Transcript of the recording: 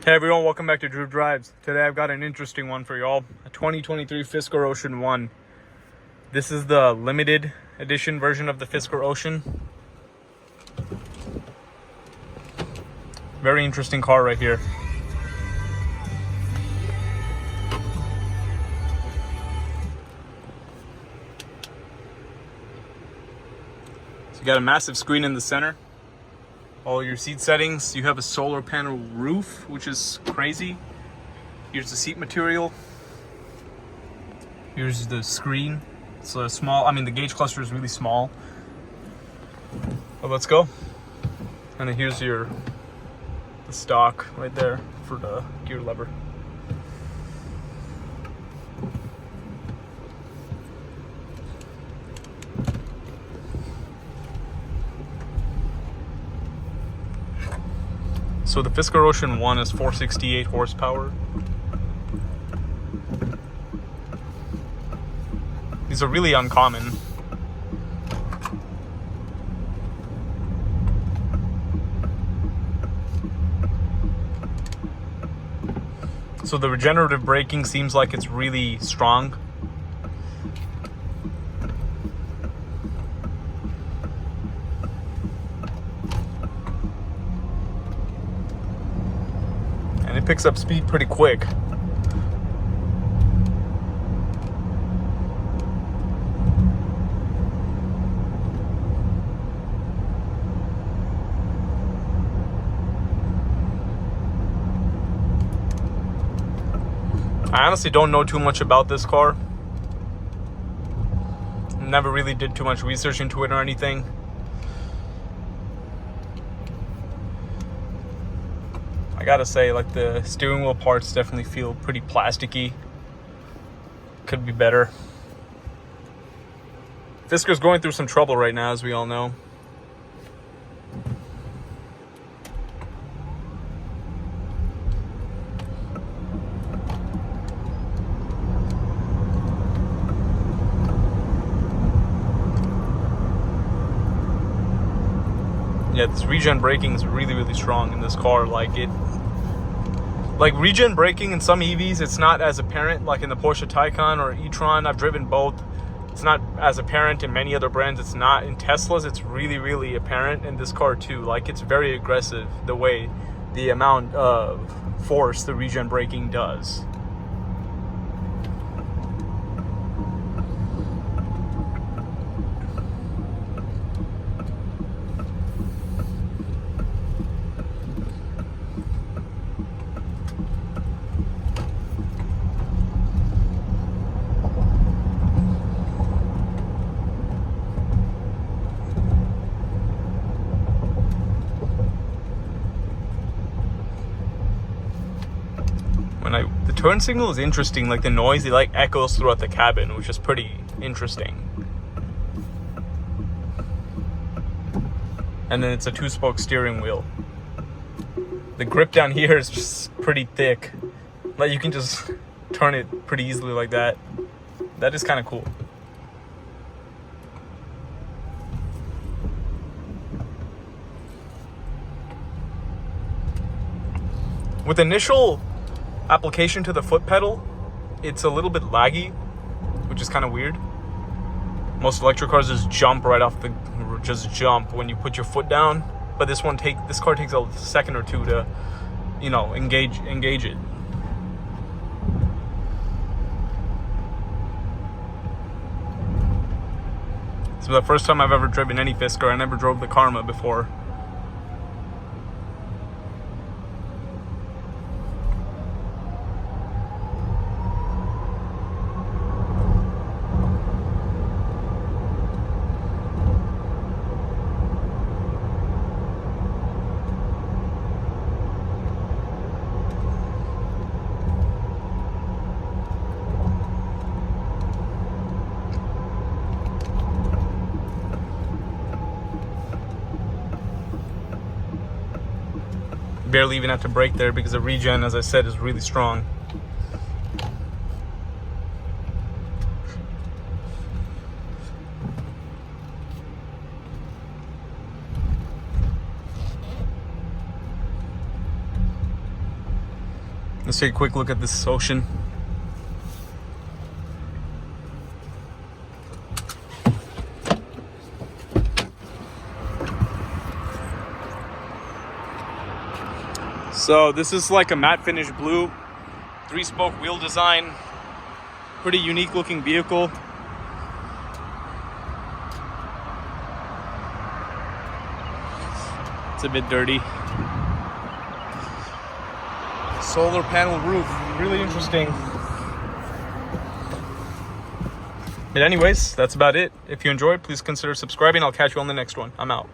Hey everyone, welcome back to Drew Drives. Today I've got an interesting one for y'all. A 2023 Fisker Ocean 1. This is the limited edition version of the Fisker Ocean. Very interesting car right here. So you got a massive screen in the center. All your seat settings. You have a solar panel roof, which is crazy. Here's the seat material. Here's the screen. It's a small, the gauge cluster is really small. But let's go. And then here's the stock right there for the gear lever. So the Fisker Ocean 1 is 468 horsepower. These are really uncommon. So the regenerative braking seems like it's really strong. And it picks up speed pretty quick. I honestly don't know too much about this car. Never really did too much research into it or anything. I gotta say, like, the steering wheel parts definitely feel pretty plasticky. Could be better. Fisker's going through some trouble right now, as we all know. Yeah, this regen braking is really, really strong in this car. Like regen braking in some EVs, it's not as apparent, like in the Porsche Taycan or e-tron. I've driven both. It's not as apparent in many other brands. It's not in Teslas. It's really, really apparent in this car too. Like, it's very aggressive the amount of force the regen braking does. The turn signal is interesting, like the noise, it like echoes throughout the cabin, which is pretty interesting. And then it's a 2-spoke steering wheel. The grip down here is just pretty thick. Like, you can just turn it pretty easily like that. That is kind of cool. With initial application to the foot pedal, it's a little bit laggy, which is kind of weird. Most electric cars just jump when you put your foot down, but this car takes a second or two to, engage it. So the first time I've ever driven any Fisker. I never drove the Karma before. Barely even have to brake there because the regen, as I said, is really strong. Let's take a quick look at this Ocean. So this is like a matte finish blue, 3-spoke wheel design, pretty unique looking vehicle. It's a bit dirty. Solar panel roof, really interesting. But anyways, that's about it. If you enjoyed, please consider subscribing. I'll catch you on the next one. I'm out.